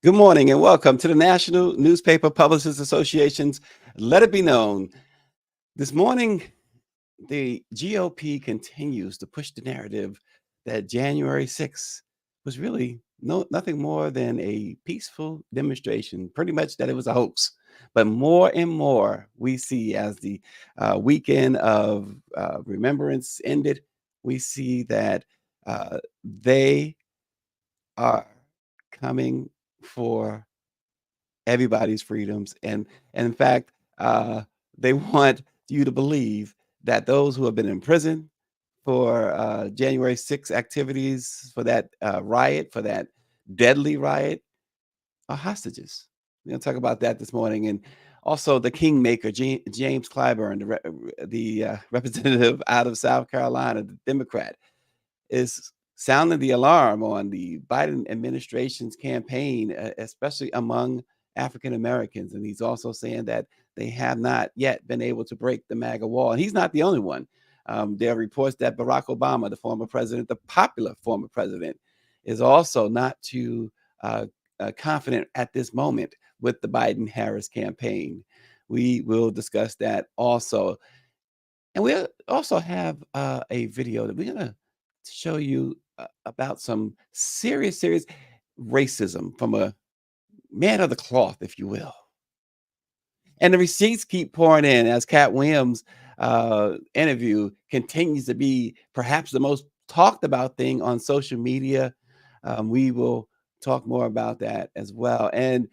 Good morning and welcome to the National Newspaper Publishers Association's Let It Be Known. This morning, the GOP continues to push the narrative that January 6th was really nothing more than a peaceful demonstration, pretty much that it was a hoax. But more and more we see as the weekend of remembrance ended, we see that they are coming for everybody's freedoms. And in fact, they want you to believe that those who have been in prison for January 6 activities, for that riot, for that deadly riot, are hostages. We're going to talk about that this morning. And also the kingmaker, James Clyburn, the representative out of South Carolina, the Democrat, is sounding the alarm on the Biden administration's campaign, especially among African Americans. And he's also saying that they have not yet been able to break the MAGA wall. And he's not the only one. There are reports that Barack Obama, the former president, the popular former president, is also not too confident at this moment with the Biden-Harris campaign. We will discuss that also. And we also have a video that we're going to show you about some serious racism from a man of the cloth, if you will. And the receipts keep pouring in as Katt Williams' interview continues to be perhaps the most talked about thing on social media. We will talk more about that as well. And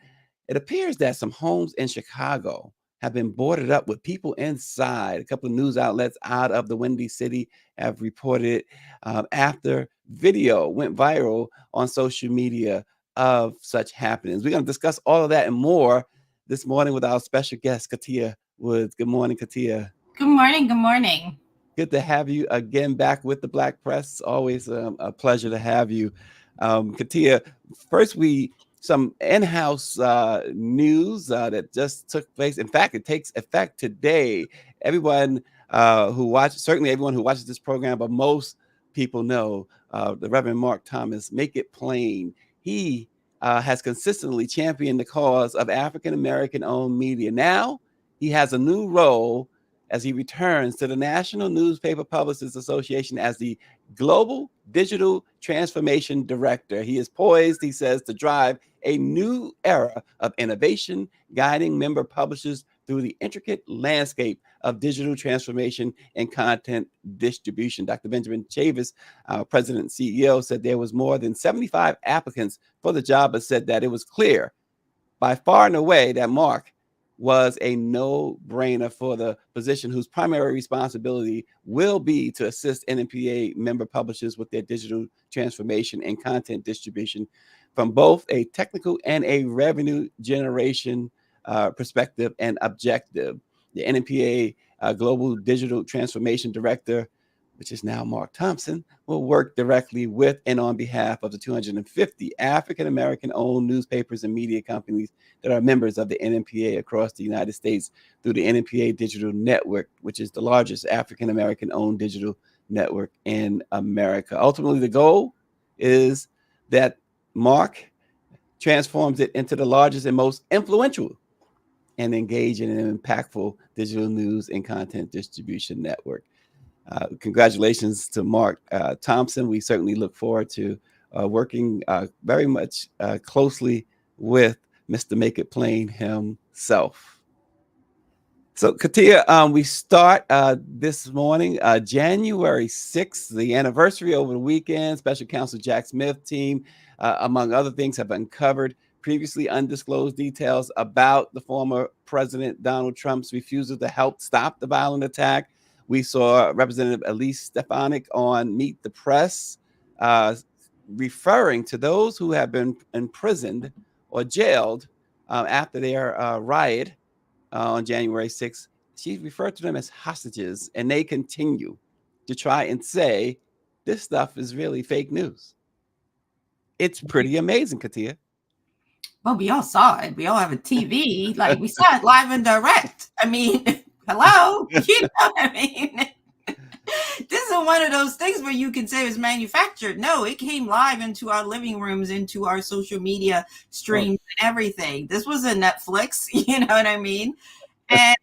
it appears that some homes in Chicago have been boarded up with people inside. A couple of news outlets out of the Windy City have reported after video went viral on social media of such happenings. We're going to discuss all of that and more this morning with our special guest, Katia Woods. Good morning, Katia. Good morning. Good morning. Good to have you again back with the Black Press. Always a pleasure to have you. Katia, first some in-house news that just took place. In fact, it takes effect today. Everyone certainly everyone who watches this program, but most people know the Reverend Mark Thomas, Make It Plain. He has consistently championed the cause of African-American owned media. Now he has a new role as he returns to the National Newspaper Publishers Association as the Global Digital Transformation Director. He is poised, he says, to drive a new era of innovation, guiding member publishers through the intricate landscape of digital transformation and content distribution. Dr. Benjamin Chavis, our president and CEO, said there was more than 75 applicants for the job, but said that it was clear by far and away that Mark was a no-brainer for the position, whose primary responsibility will be to assist NNPA member publishers with their digital transformation and content distribution from both a technical and a revenue generation perspective and objective. The NNPA Global Digital Transformation Director, which is now Mark Thompson, will work directly with and on behalf of the 250 African-American owned newspapers and media companies that are members of the NNPA across the United States through the NNPA Digital Network, which is the largest African-American owned digital network in America. Ultimately, the goal is that Mark transforms it into the largest and most influential and engaging and impactful digital news and content distribution network. Congratulations to Mark Thompson. We certainly look forward to working very much closely with Mr. Make It Plain himself. So, Katia, we start this morning, January 6th, the anniversary over the weekend. Special Counsel Jack Smith team, among other things, have uncovered previously undisclosed details about the former President Donald Trump's refusal to help stop the violent attack. We saw Representative Elise Stefanik on Meet the Press referring to those who have been imprisoned or jailed after their riot on January 6th. She referred to them as hostages, and they continue to try and say this stuff is really fake news. It's pretty amazing, Katia. Well, we all saw it. We all have a TV. Like, we saw it live and direct. I mean, hello? You know what I mean? This wasn't one of those things where you can say it was manufactured. No, it came live into our living rooms, into our social media Oh, streams and everything. This was a Netflix, you know what I mean? And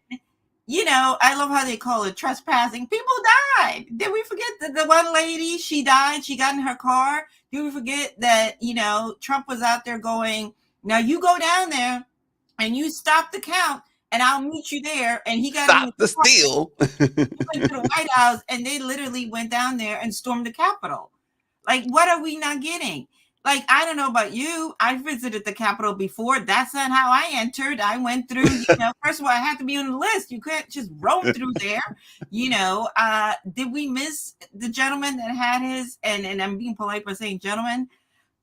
I love how they call it trespassing. People died. Did we forget that the one lady, she died, she got in her car? Did we forget that, Trump was out there going, now you go down there and you stop the count and I'll meet you there. And he got in stop his the car, steal. he went to the White House and they literally went down there and stormed the Capitol. Like, what are we not getting? Like, I don't know about you. I visited the Capitol before. That's not how I entered. I went through, first of all, I had to be on the list. You can't just roam through there. Did we miss the gentleman that had his, and I'm being polite by saying gentleman,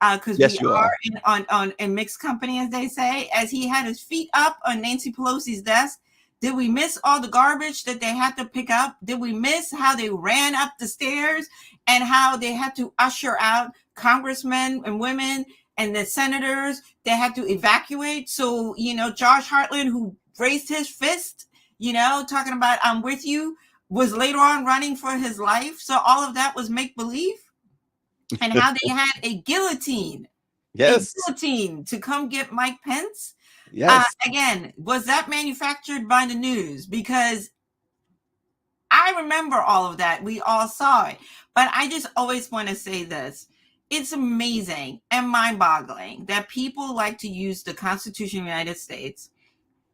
because Yes, we you are are. in mixed company, as they say, as he had his feet up on Nancy Pelosi's desk. Did we miss all the garbage that they had to pick up? Did we miss how they ran up the stairs and how they had to usher out congressmen and women and the senators? They had to evacuate. So, Josh Hartland, who raised his fist, talking about I'm with you, was later on running for his life. So all of that was make believe. And how they had a guillotine Yes. to come get Mike Pence. Yes. Again, was that manufactured by the news? Because I remember all of that. We all saw it. But I just always want to say this. It's amazing and mind-boggling that people like to use the Constitution of the United States,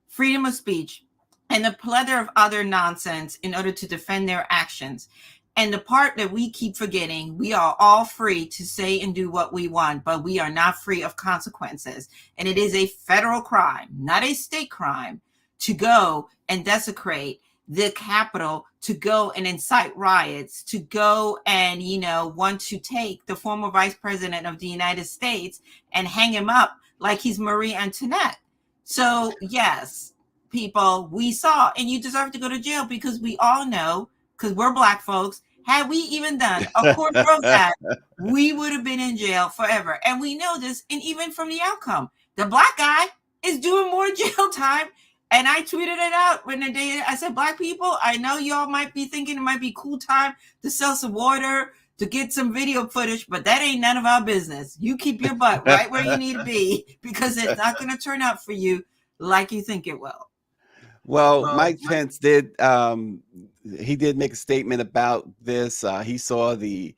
freedom of speech, and a plethora of other nonsense in order to defend their actions. And the part that we keep forgetting, we are all free to say and do what we want, but we are not free of consequences. And it is a federal crime, not a state crime, to go and desecrate the Capitol, to go and incite riots, to go and, want to take the former vice president of the United States and hang him up like he's Marie Antoinette. So, yes, people, we saw, and you deserve to go to jail because we all know, because we're Black folks, had we even done a court wrote that, we would have been in jail forever. And we know this, and even from the outcome, the Black guy is doing more jail time. And I tweeted it out when the day I said, Black people, I know y'all might be thinking it might be cool time to sell some water, to get some video footage, but that ain't none of our business. You keep your butt right where you need to be because it's not going to turn out for you like you think it will. Well, Mike Pence did. He did make a statement about this. He saw the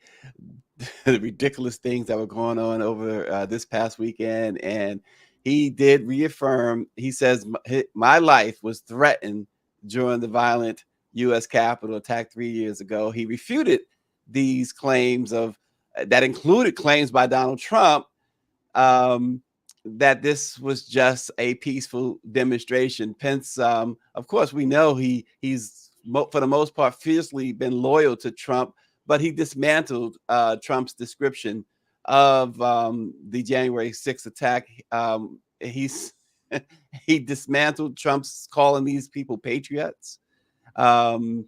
ridiculous things that were going on over this past weekend, and he did reaffirm. He says, "My life was threatened during the violent U.S. Capitol attack 3 years ago." He refuted these claims of that included claims by Donald Trump. That this was just a peaceful demonstration. Pence, of course, we know he's for the most part fiercely been loyal to Trump, but he dismantled Trump's description of the January 6th attack. He's he dismantled Trump's calling these people patriots. And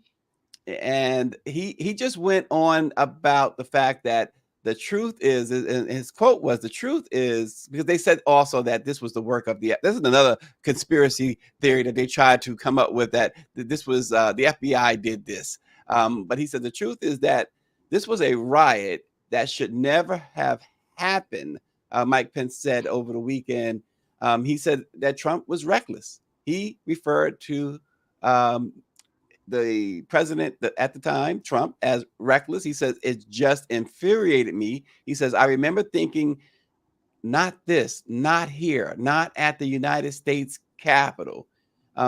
he just went on about the fact that the truth is, and his quote was, the truth is, because they said also that this was the work of this is another conspiracy theory that they tried to come up with, that this was the FBI did this. But he said the truth is that this was a riot that should never have happened. Mike Pence said over the weekend, he said that Trump was reckless. He referred to the president at the time, Trump, as reckless. He says, it just infuriated me. He says, I remember thinking, not this, not here, not at the United States Capitol.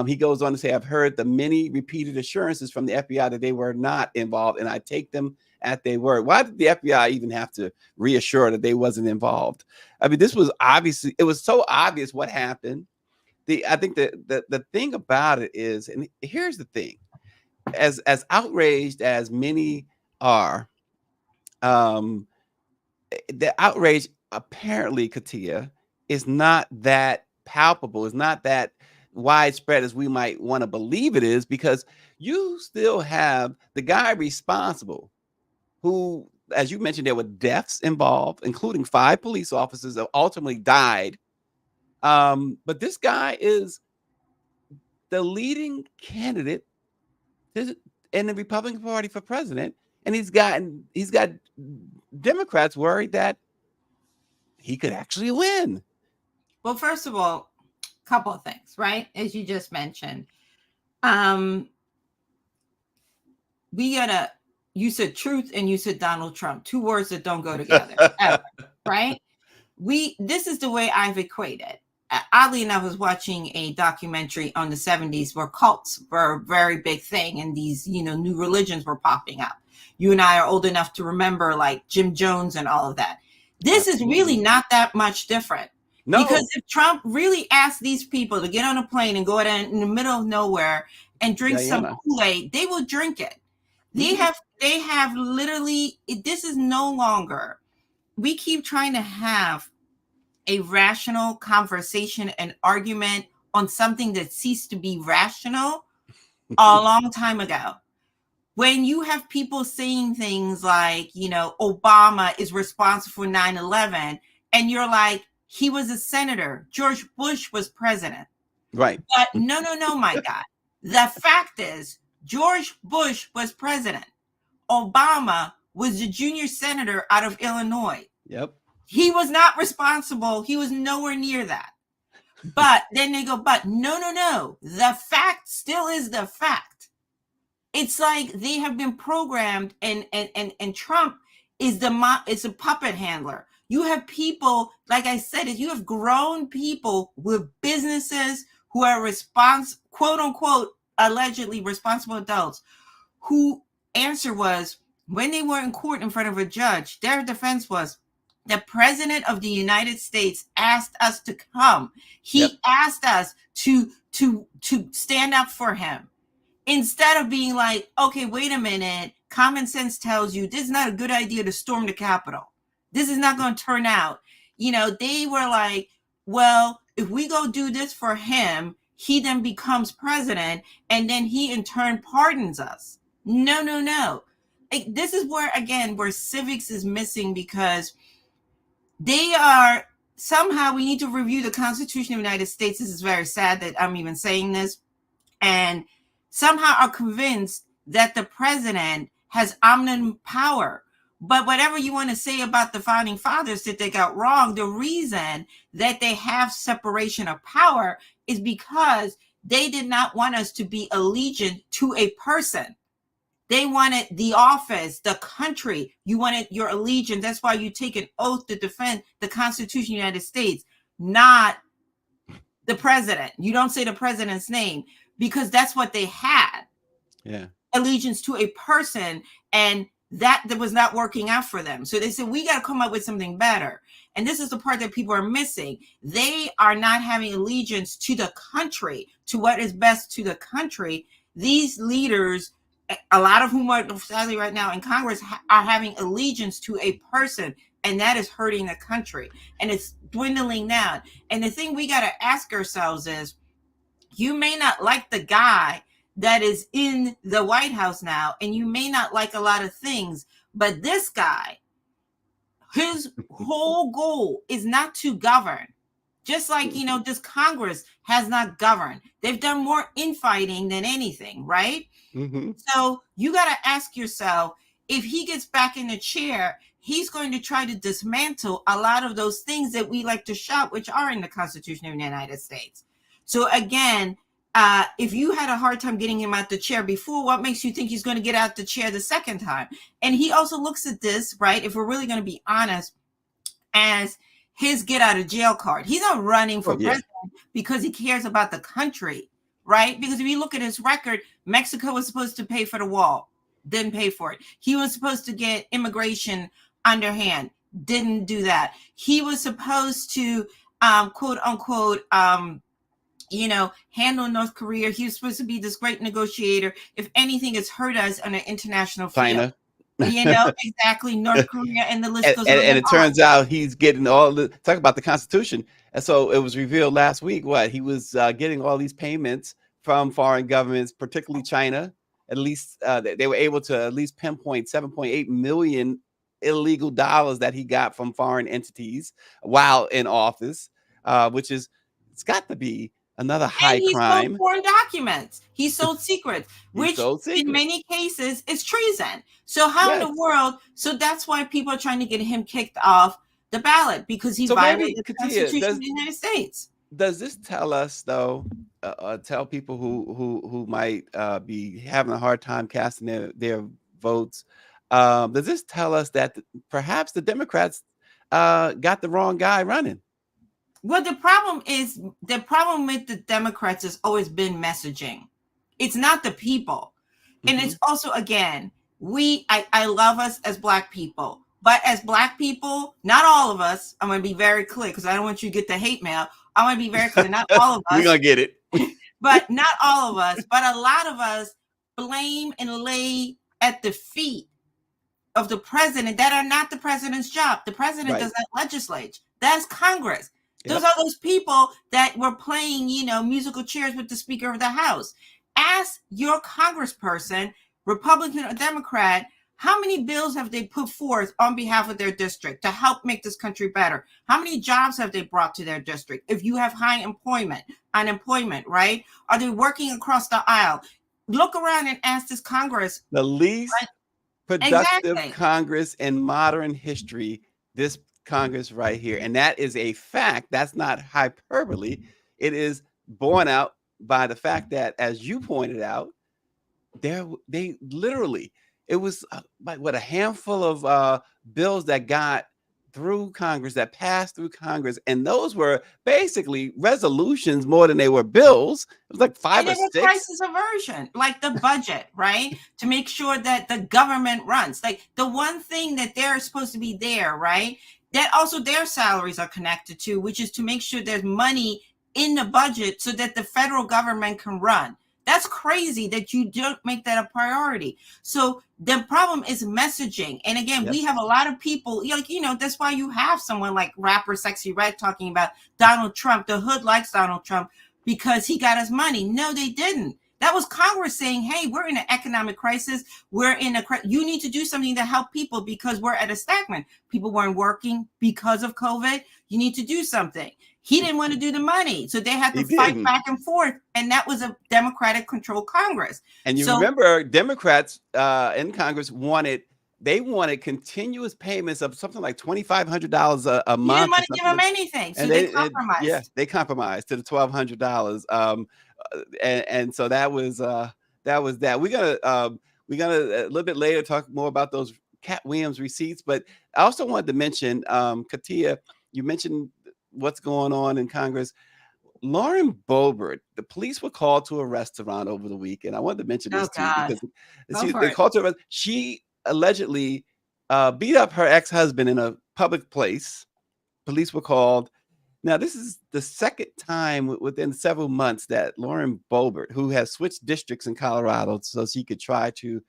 He goes on to say, I've heard the many repeated assurances from the FBI that they were not involved, and I take them at their word. Why did the FBI even have to reassure that they wasn't involved? I mean, this was obviously, it was so obvious what happened. I think the thing about it is, and here's the thing, as outraged as many are, the outrage apparently, Katia, is not that palpable. It's not that widespread as we might want to believe it is, because you still have the guy responsible who, as you mentioned, there were deaths involved, including 5 police officers that ultimately died. But this guy is the leading candidate in the Republican Party for president. and he's got Democrats worried that he could actually win. Well, first of all, a couple of things, right? As you just mentioned, we gotta. You said truth and you said Donald Trump, two words that don't go together, ever, right? This is the way I've equated. Oddly enough, I was watching a documentary on the 70s where cults were a very big thing and these, new religions were popping up. You and I are old enough to remember like Jim Jones and all of that. This is really not that much different. No. Because if Trump really asked these people to get on a plane and go down in the middle of nowhere and drink some Kool-Aid, they will drink it. They have literally, this is no longer, we keep trying to have a rational conversation and argument on something that ceased to be rational a long time ago. When you have people saying things like, Obama is responsible for 9/11, and you're like, he was a senator. George Bush was president. Right. But no, my God. The fact is, George Bush was president. Obama was the junior senator out of Illinois. Yep. He was not responsible. He was nowhere near that. But then they go, but no. The fact still is the fact. It's like they have been programmed, and Trump is a puppet handler. You have people, like I said, you have grown people with businesses who are quote unquote, allegedly responsible adults, who answer was, when they were in court in front of a judge, their defense was, the president of the United States asked us to come. He asked us to stand up for him. Instead of being like, okay, wait a minute, common sense tells you this is not a good idea to storm the Capitol. This is not going to turn out. They were like, well, if we go do this for him, he then becomes president, and then he in turn pardons us. No. This is where civics is missing, because they are somehow, we need to review the Constitution of the United States. This is very sad that I'm even saying this. And somehow are convinced that the president has omnipotent power. But whatever you want to say about the founding fathers that they got wrong, the reason that they have separation of power is because they did not want us to be allegiant to a person. They wanted the office, the country. You wanted your allegiance. That's why you take an oath to defend the Constitution of the United States, not the president. You don't say the president's name, because that's what they had. Yeah. Allegiance to a person, and that was not working out for them. So they said, we got to come up with something better. And this is the part that people are missing. They are not having allegiance to the country, to what is best to the country. These leaders, a lot of whom are sadly right now in Congress, are having allegiance to a person, and that is hurting the country, and it's dwindling down. And the thing we got to ask ourselves is, you may not like the guy that is in the White House now, and you may not like a lot of things, but this guy, his whole goal is not to govern. Just like, this Congress has not governed. They've done more infighting than anything, right? Mm-hmm. So you got to ask yourself, if he gets back in the chair, he's going to try to dismantle a lot of those things that we like to shout, which are in the Constitution of the United States. So again, if you had a hard time getting him out the chair before, what makes you think he's going to get out the chair the second time? And he also looks at this, right, if we're really going to be honest, as his get out of jail card. He's not running for president because he cares about the country, right? Because if you look at his record, Mexico was supposed to pay for the wall, didn't pay for it. He was supposed to get immigration underhand, didn't do that. He was supposed to, quote unquote, handle North Korea. He was supposed to be this great negotiator. If anything, it's hurt us on an international field. China. Exactly. North Korea, and the list goes on. And it turns out he's getting all the talk about the Constitution. And so it was revealed last week he was getting all these payments from foreign governments, particularly China. At least they were able to at least pinpoint $7.8 million illegal dollars that he got from foreign entities while in office, which is, it's got to be Another And high he sold crime. foreign documents. He sold secrets, He which sold in secrets. many cases is treason. So how in the Yes. world? So that's why people are trying to get him kicked off the ballot, because he So maybe, violated the Katia, Constitution of the United States. does this tell us though? Tell people who might be having a hard time casting their votes. Does this tell us that perhaps the Democrats got the wrong guy running? Well, the problem with the Democrats has always been messaging. It's not the people. And Hmm. it's also, again, I love us as Black people, but as Black people, not all of us, I'm going to be very clear because I don't want you to get the hate mail. I want to be very clear, not all of We're us, gonna get it. but not all of us, but a lot of us blame and lay at the feet of the president that are not the president's job. The president does Right. not legislate. That's Congress. Those Yep. are those people that were playing, musical chairs with the Speaker of the House. Ask your congressperson, Republican or Democrat, how many bills have they put forth on behalf of their district to help make this country better? How many jobs have they brought to their district? If you have high unemployment, right? Are they working across the aisle? Look around and ask this Congress. The least productive Exactly. Congress in modern history, this Congress right here. And that is a fact. That's not hyperbole. It is borne out by the fact that, as you pointed out, they literally, it was like what, a handful of bills that got through Congress, that passed through Congress, and those were basically resolutions more than they were bills. It was like five And or it was six. crisis aversion, like the budget, right? To make sure that the government runs. Like the one thing that they're supposed to be there, right? That also their salaries are connected to, which is to make sure there's money in the budget so that the federal government can run. That's crazy that you don't make that a priority. So the problem is messaging. And again, we Yes. have a lot of people, that's why you have someone like rapper Sexy Red talking about Donald Trump. The hood likes Donald Trump because he got us money. No, they didn't. That was Congress saying, hey, we're in an economic crisis. You need to do something to help people because we're at a stagnant. People weren't working because of COVID. You need to do something. He didn't want to do the money. So they had to He fight didn't. back and forth. And that was a Democratic controlled Congress. And you So remember Democrats in Congress wanted continuous payments of something like $2,500 a you didn't month or want to give something. them anything. So And they compromised. they compromised to the $1,200. And so that was that. We're gonna a little bit later talk more about those Katt Williams receipts. But I also wanted to mention, Katia, you mentioned what's going on in Congress. Lauren Boebert, the police were called to a restaurant over the weekend. I wanted to mention Oh, this too God. because Go for they it. called to she allegedly beat up her ex-husband in a public place. Police were called. Now, this is the second time within several months that Lauren Boebert, who has switched districts in Colorado so she could try to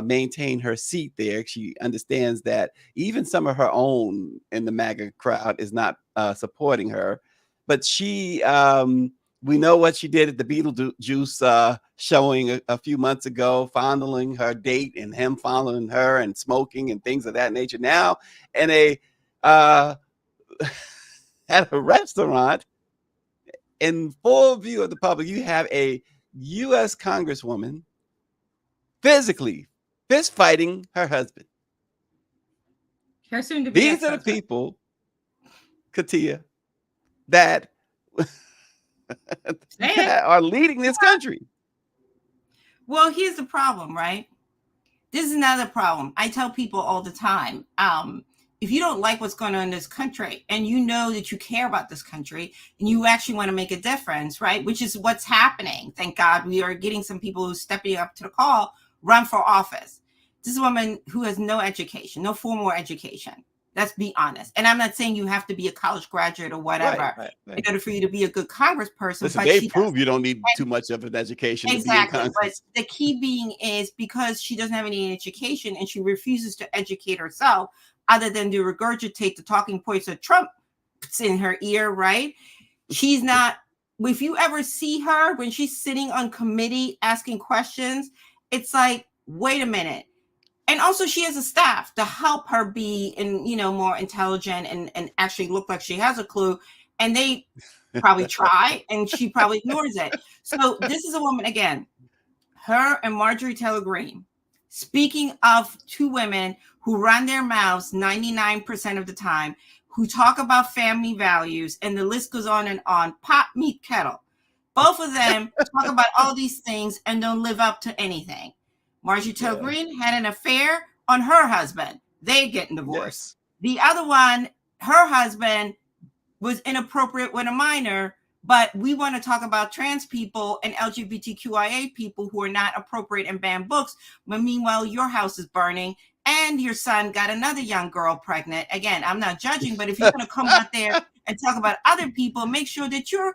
maintain her seat there, she understands that even some of her own in the MAGA crowd is not supporting her. But we know what she did at the Beetlejuice showing a few months ago, fondling her date and him fondling her and smoking and things of that nature. Now, in a at a restaurant in full view of the public, you have a U.S. Congresswoman physically fist fighting her husband. Her soon to be These are the people, Katia, that are leading this country. Well, here's the problem, right? This is another problem. I tell people all the time, if you don't like what's going on in this country and you know that you care about this country and you actually want to make a difference, right? Which is what's happening. Thank God we are getting some people who's stepping up to the call, run for office. This is a woman who has no education, no formal education. Let's be honest. And I'm not saying you have to be a college graduate or whatever Right. in order for you to be a good congressperson. Listen, but they prove you don't need too much of an education to be in Congress. But the key being is because she doesn't have any education and she refuses to educate herself other than to regurgitate the talking points that Trump puts in her ear, right? She's not, if you ever see her when she's sitting on committee asking questions, it's like, wait a minute. And also she has a staff to help her be more intelligent and actually look like she has a clue. and they probably try, and she probably ignores it. So this is a woman, again, her and Marjorie Taylor Greene, speaking of two women who run their mouths 99% of the time, who talk about family values, and the list goes on and on. Pot, meat, kettle. Both of them talk about all these things and don't live up to anything. Marjorie Taylor Greene had an affair on her husband. They're getting divorced. Yes. The other one, her husband was inappropriate with a minor, but we want to talk about trans people and LGBTQIA people who are not appropriate and ban books. But meanwhile, your house is burning and your son got another young girl pregnant. Again, I'm not judging, but if you're going to come out there and talk about other people, make sure that you're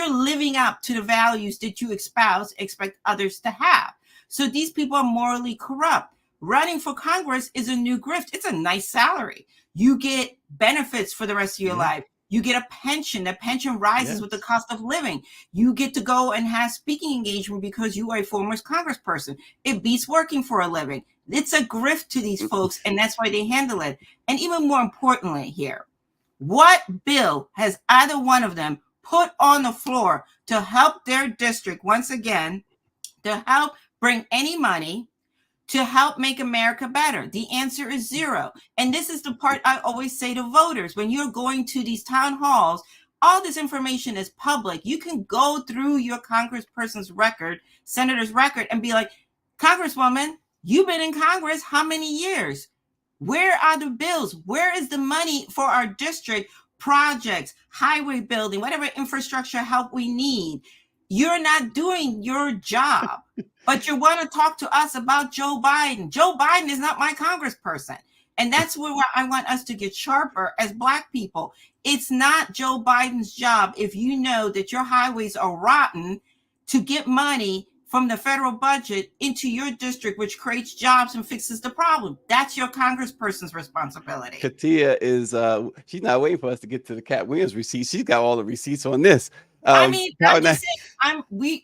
living up to the values that you expect others to have. So these people are morally corrupt. Running for Congress is a new grift. It's a nice salary. You get benefits for the rest of your life. You get a pension. The pension rises with the cost of living. You get to go and have speaking engagement because you are a former congressperson. It beats working for a living. It's a grift to these folks, and that's why they handle it. And even more importantly here, what bill has either one of them put on the floor to help their district, once again, to help bring any money to help make America better? The answer is zero. And this is the part I always say to voters. When you're going to these town halls, all this information is public. You can go through your congressperson's record, senator's record, and be like, Congresswoman, you've been in Congress how many years? Where are the bills? Where is the money for our district projects, highway building, whatever infrastructure help we need? You're not doing your job, but you want to talk to us about Joe Biden. Joe Biden is not my congressperson. And that's where I want us to get sharper as Black people. It's not Joe Biden's job, if you know that your highways are rotten, to get money from the federal budget into your district, which creates jobs and fixes the problem. That's your congressperson's responsibility. Katia is, she's not waiting for us to get to the Katt Williams receipts. She's got all the receipts on this. I'm just saying, we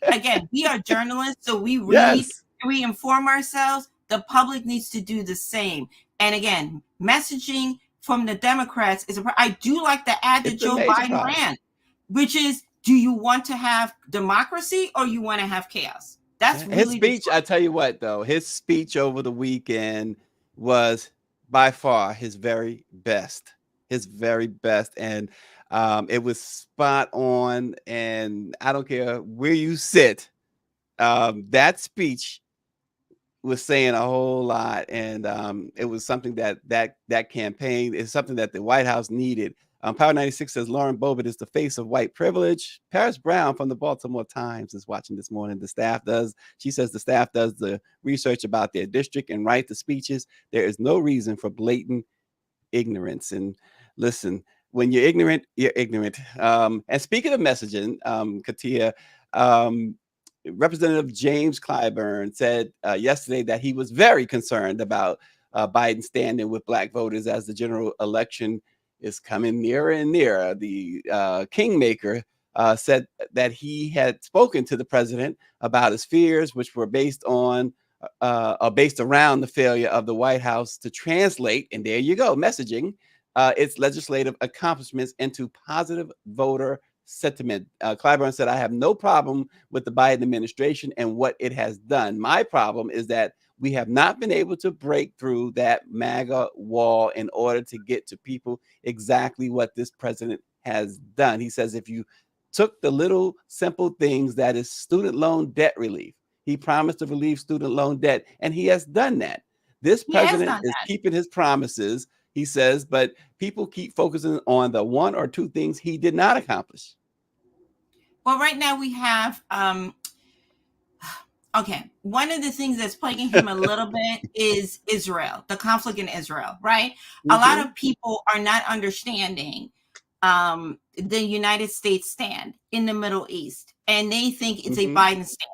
are journalists, so we read, we inform ourselves. The public needs to do the same. And again, messaging from the Democrats is I do like the ad that Joe Biden ran, which is, do you want to have democracy or you want to have chaos? That's really his speech. I tell you what, though, his speech over the weekend was by far his very best. And it was spot on. And I don't care where you sit. That speech was saying a whole lot. And it was something that campaign is something that the White House needed. Power 96 says Lauren Boebert is the face of white privilege. Paris Brown from the Baltimore Times is watching this morning. She says the staff does the research about their district and write the speeches. There is no reason for blatant ignorance. And listen, when you're ignorant, you're ignorant. And speaking of messaging, Katia, Representative James Clyburn said yesterday that he was very concerned about Biden standing with Black voters as the general election is coming nearer and nearer. The Kingmaker said that he had spoken to the president about his fears, which were based around the failure of the White House to translate, and there you go, messaging, its legislative accomplishments into positive voter sentiment. Clyburn said, I have no problem with the Biden administration and what it has done. My problem is that we have not been able to break through that MAGA wall in order to get to people exactly what this president has done. He says, if you took the little simple things that is student loan debt relief, he promised to relieve student loan debt, and he has done that. This president is keeping his promises, he says, but people keep focusing on the one or two things he did not accomplish. Well, right now we have okay, one of the things that's plaguing him a little bit is Israel, the conflict in Israel, right? Mm-hmm. A lot of people are not understanding the United States stand in the Middle East, and they think it's a Biden stand.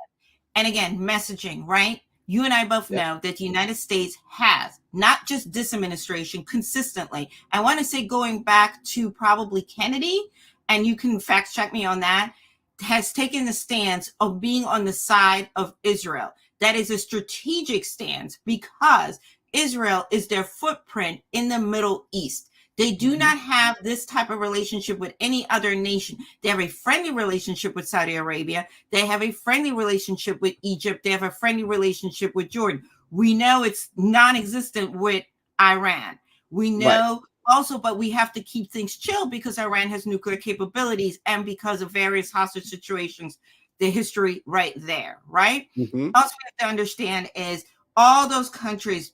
And again, messaging, right? You and I both know that the United States has, not just this administration, consistently, I want to say going back to probably Kennedy, and you can fact check me on that, has taken the stance of being on the side of Israel. That is a strategic stance because Israel is their footprint in the Middle East. They do Mhm. not have this type of relationship with any other nation. They have a friendly relationship with Saudi Arabia. They have a friendly relationship with Egypt. They have a friendly relationship with Jordan. We know it's non-existent with Iran. We Right. know also, but we have to keep things chill because Iran has nuclear capabilities and because of various hostage situations, the history right there, right? Mhm. Also, we have to understand is all those countries,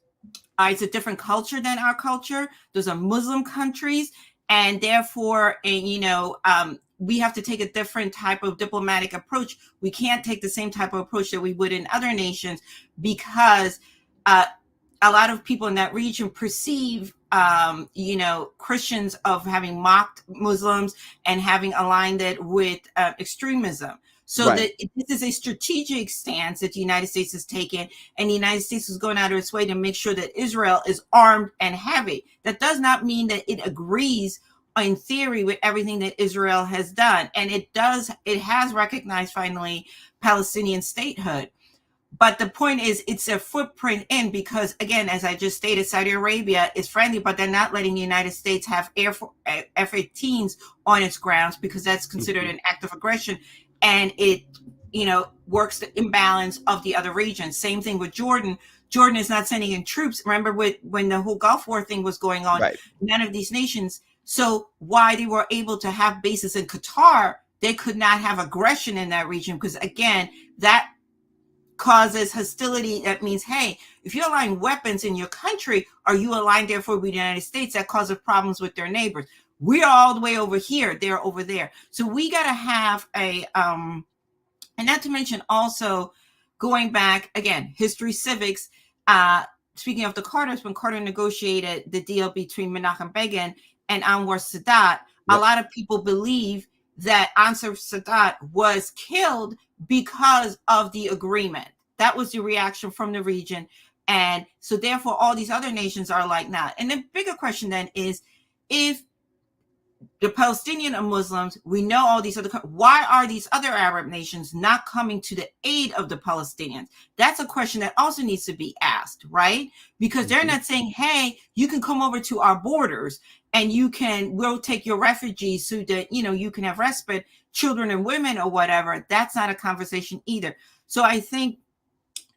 it's a different culture than our culture. Those are Muslim countries, and therefore, we have to take a different type of diplomatic approach. We can't take the same type of approach that we would in other nations because uh, a lot of people in that region perceive, Christians of having mocked Muslims and having aligned it with extremism. So Right. that this is a strategic stance that the United States has taken, and the United States is going out of its way to make sure that Israel is armed and heavy. That does not mean that it agrees in theory with everything that Israel has done, and it has recognized finally Palestinian statehood. But the point is, it's a footprint in because, again, as I just stated, Saudi Arabia is friendly, but they're not letting the United States have F-18s on its grounds because that's considered Mhm. an act of aggression, and it, works the imbalance of the other regions. Same thing with Jordan. Jordan is not sending in troops. Remember, when the whole Gulf War thing was going on, Right. none of these nations. So why they were able to have bases in Qatar, they could not have aggression in that region because, again, that causes hostility. That means, hey, if you're allowing weapons in your country, are you aligned therefore with the United States? That causes problems with their neighbors. We're all the way over here, they're over there. So we got to have and not to mention also going back again, history, civics. Speaking of the Carters, when Carter negotiated the deal between Menachem Begin and Anwar Sadat, a Yep. lot of people believe that Anwar Sadat was killed because of the agreement. That was the reaction from the region. And so therefore all these other nations are like, nah. And the bigger question then is, if the Palestinian are Muslims, we know all these other, why are these other Arab nations not coming to the aid of the Palestinians? That's a question that also needs to be asked, right? Because they're Mhm. not saying, hey, you can come over to our borders and we'll take your refugees so that, you can have respite, children and women or whatever. That's not a conversation either. So I think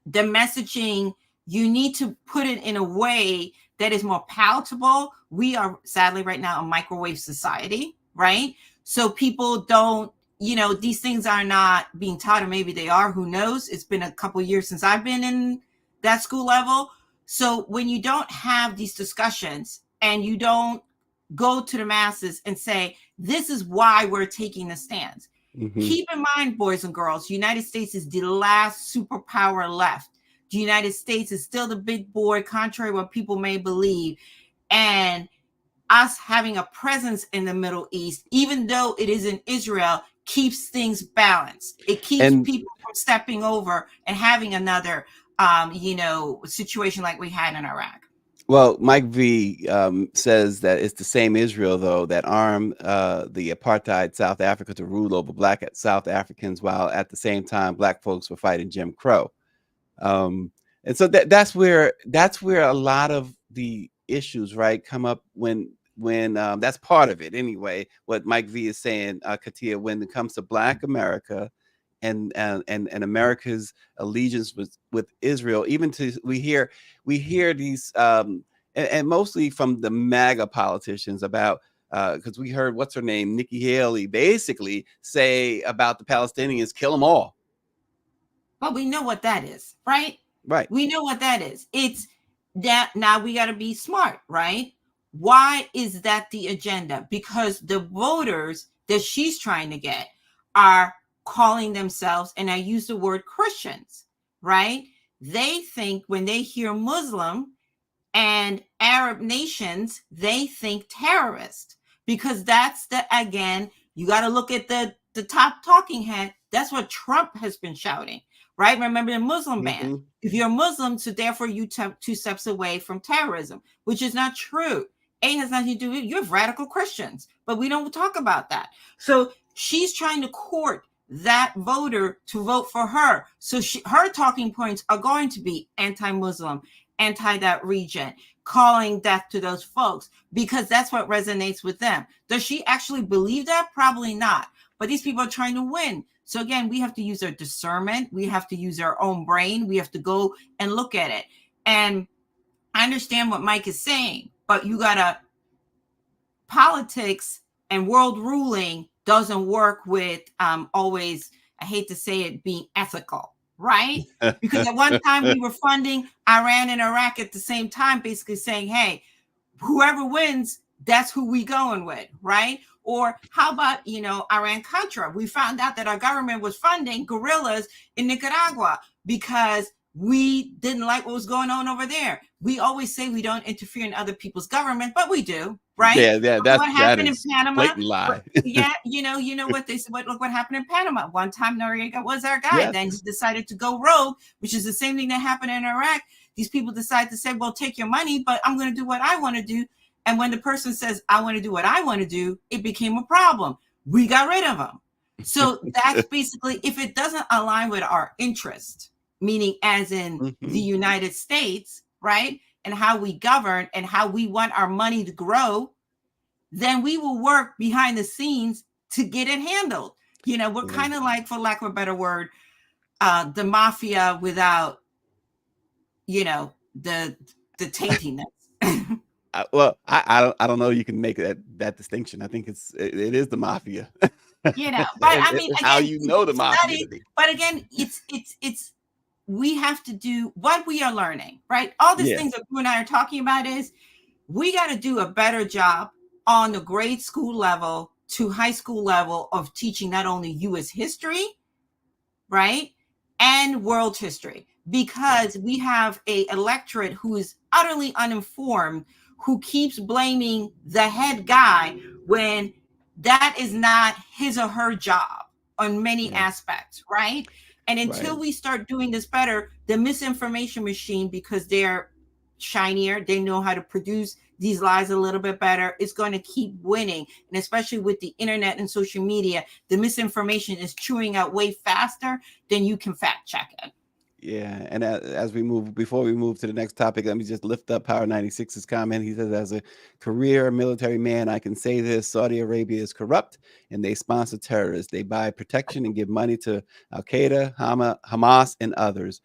the messaging, you need to put it in a way that is more palatable. We are sadly right now a microwave society, right? So people don't, these things are not being taught, or maybe they are, who knows? It's been a couple years since I've been in that school level. So when you don't have these discussions and you don't go to the masses and say, this is why we're taking the stance. Mhm. Keep in mind, boys and girls, the United States is the last superpower left. The United States is still the big boy, contrary to what people may believe. And us having a presence in the Middle East, even though it is in Israel, keeps things balanced. It keeps And people from stepping over and having another, situation like we had in Iraq. well, Mike V says that it's the same Israel, though, that armed the apartheid South Africa to rule over Black South Africans, while at the same time Black folks were fighting Jim Crow. Um, and so that's where a lot of the issues, right, come up when that's part of it anyway. What Mike V is saying, Katia, when it comes to Black America and America's allegiance with Israel, even to we hear these and mostly from the MAGA politicians about because we heard what's her name, Nikki Haley, basically say about the Palestinians, kill them all. But we know what that is, right? Right. We know what that is. It's that now we got to be smart, right? Why is that the agenda? Because the voters that she's trying to get are calling themselves, and I use the word Christians, right? They think when they hear Muslim and Arab nations, they think terrorist because that's again, you got to look at the top talking head. That's what Trump has been shouting, right? Remember the Muslim ban. Hmm. If you're a Muslim, so therefore you two steps away from terrorism, which is not true. A has nothing to do with you have radical Christians, but we don't talk about that. So she's trying to court that voter to vote for her. So her talking points are going to be anti-Muslim, anti that region, calling death to those folks, because that's what resonates with them. Does she actually believe that? Probably not. But these people are trying to win. So again, we have to use our discernment. We have to use our own brain. We have to go and look at it. And I understand what Mike is saying, but you gotta, politics and world ruling doesn't work with always, I hate to say it, being ethical, right? Because at one time we were funding Iran and Iraq at the same time, basically saying, hey, whoever wins, that's who we going with, right? Or how about, Iran Contra? We found out that our government was funding guerrillas in Nicaragua because we didn't like what was going on over there. We always say we don't interfere in other people's government, but we do, right? Yeah, What happened in Panama? Blatant lie. Yeah, you know what they said. Look what happened in Panama. One time Noriega was our guy. Yes. Then he decided to go rogue, which is the same thing that happened in Iraq. These people decide to say, well, take your money, but I'm going to do what I want to do. And when the person says, I want to do what I want to do, it became a problem. We got rid of them. So that's basically, if it doesn't align with our interest, meaning as in the United States, right? And how we govern and how we want our money to grow, then we will work behind the scenes to get it handled. We're kind of like, for lack of a better word, the mafia without, the taintiness. Well, I don't know. You can make that distinction. I think it is the mafia. But I mean, again, how the mafia. But again, it's we have to do what we are learning, right? All these things that you and I are talking about is we got to do a better job on the grade school level to high school level of teaching not only U.S. history, right, and world history, because we have a electorate who is utterly uninformed, who keeps blaming the head guy when that is not his or her job on many aspects, right? And until we start doing this better, the misinformation machine, because they're shinier, they know how to produce these lies a little bit better, is going to keep winning. And especially with the internet and social media, the misinformation is chewing out way faster than you can fact check it. Yeah, and before we move to the next topic, let me just lift up Power 96's comment. He says, as a career military man, I can say this: Saudi Arabia is corrupt and they sponsor terrorists. They buy protection and give money to Al-Qaeda, Hamas, and others.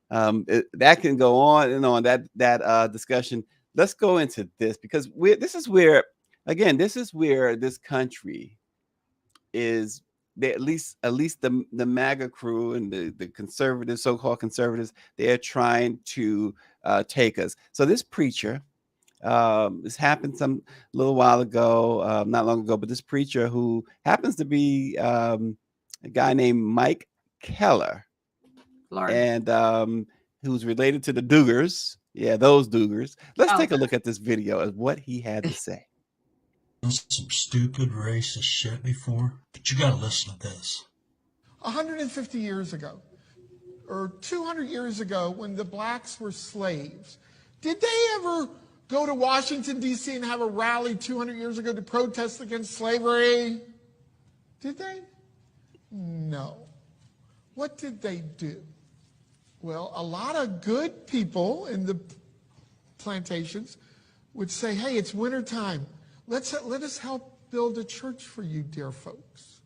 That can go on and on, that discussion. Let's go into this, because this is where this country is. At least the MAGA crew and the conservatives, so-called conservatives, they're trying to take us. So this preacher, this happened some little while ago, not long ago, but this preacher, who happens to be a guy named Mike Keller, and who's related to the Duggars. Yeah, those Duggars. Let's take a look at this video of what he had to say. Some stupid racist shit before, but you gotta listen to this. 150 years ago, or 200 years ago, when the blacks were slaves, did they ever go to Washington, D.C. and have a rally 200 years ago to protest against slavery? Did they? No. What did they do? Well, a lot of good people in the plantations would say, hey, it's wintertime. Let us help build a church for you, dear folks.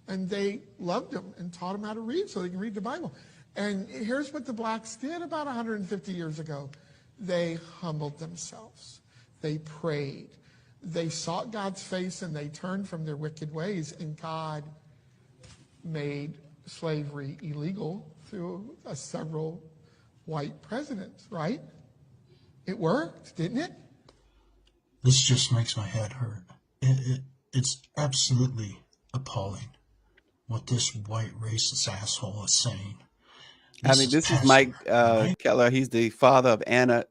And they loved them and taught them how to read so they can read the Bible. And here's what the blacks did about 150 years ago. They humbled themselves. They prayed. They sought God's face and they turned from their wicked ways. And God made slavery illegal through several white presidents, right? It worked, didn't it? This just makes my head hurt. It's absolutely appalling what this white racist asshole is saying. This is Mike Keller. He's the father of Anna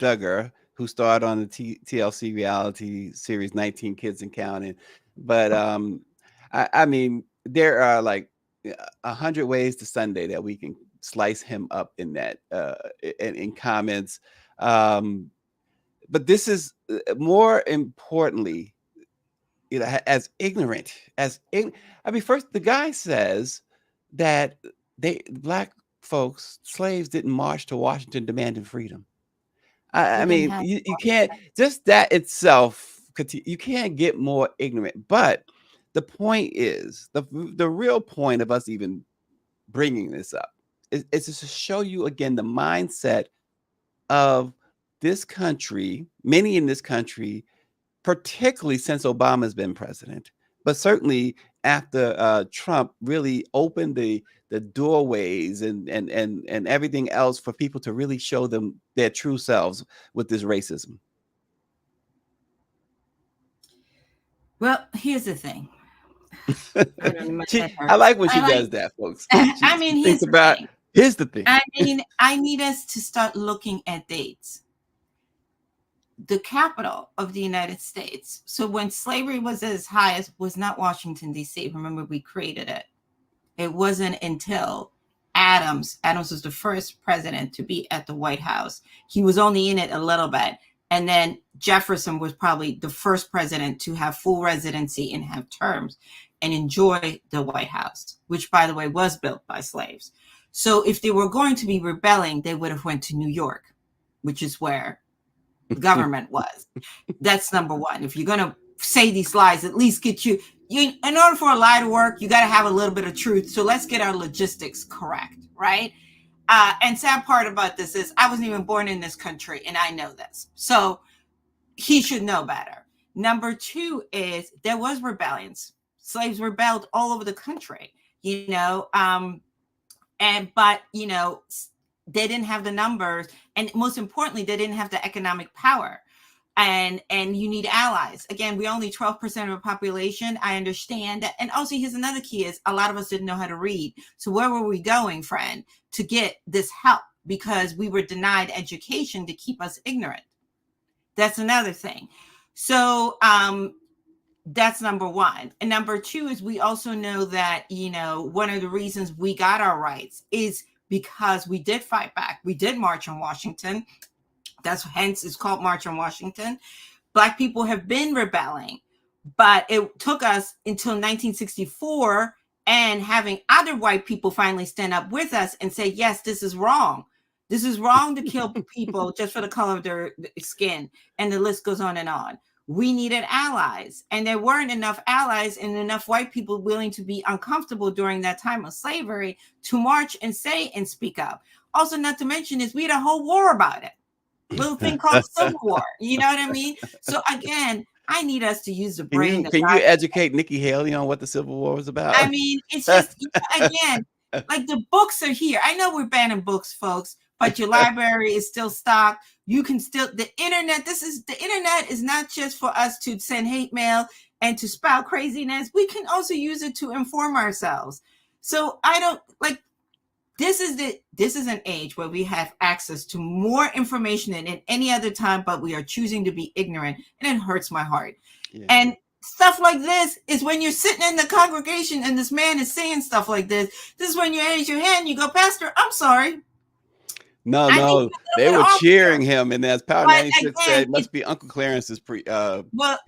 Duggar, who starred on the TLC reality series 19 Kids and Counting. But there are like 100 ways to Sunday that we can slice him up in that in comments. But this is more importantly, as ignorant as first, the guy says that black folks, slaves, didn't march to Washington demanding freedom. I They didn't mean, have you can't just that itself. You can't get more ignorant. But the point is, the real point of us even bringing this up is just to show you again the mindset of this country. Many in this country, particularly since Obama's been president, but certainly after Trump really opened the doorways and everything else for people to really show them their true selves with this racism. Well, here's the thing. I don't know, my head I hurts. like when she does that, folks. I mean, She here's thinks the about thing. here's the thing. I mean, I need us to start looking at dates. The capital of the United States. So when slavery was at its highest, was not Washington, D.C. Remember, we created it. It wasn't until Adams was the first president to be at the White House. He was only in it a little bit. And then Jefferson was probably the first president to have full residency and have terms and enjoy the White House, which, by the way, was built by slaves. So if they were going to be rebelling, they would have went to New York, which is where the government was. That's number one. If you're going to say these lies, at least get you in order for a lie to work, you got to have a little bit of truth. So let's get our logistics correct, right? And sad part about this is I wasn't even born in this country, and I know this. So he should know better. Number two is there was rebellions. Slaves rebelled all over the country, but they didn't have the numbers, and most importantly, they didn't have the economic power. And you need allies. Again, we're only 12% of the population. I understand that. And also, here's another key is a lot of us didn't know how to read. So where were we going, friend, to get this help? Because we were denied education to keep us ignorant. That's another thing. So that's number one. And number two is we also know that, one of the reasons we got our rights is because we did fight back. We did march on Washington. Hence it's called March on Washington. Black people have been rebelling, but it took us until 1964 and having other white people finally stand up with us and say, yes, this is wrong. This is wrong to kill people just for the color of their skin. And the list goes on and on. We needed allies, and there weren't enough allies and enough white people willing to be uncomfortable during that time of slavery to march and say and speak up. Also, not to mention is we had a whole war about it. Little thing called the Civil War. You know what I mean? So again, I need us to use the brain. Can you educate Nikki Haley on what the Civil War was about? I mean, it's just, again, like the books are here. I know we're banning books, folks, but your library is still stocked. You can still, the internet is not just for us to send hate mail and to spout craziness. We can also use it to inform ourselves. So this is an age where we have access to more information than at any other time, but we are choosing to be ignorant, and it hurts my heart. Yeah. And stuff like this is when you're sitting in the congregation and this man is saying stuff like this. This is when you raise your hand, you go, Pastor, I'm sorry. No, they were cheering him, and as Power 96 said, must be Uncle Clarence's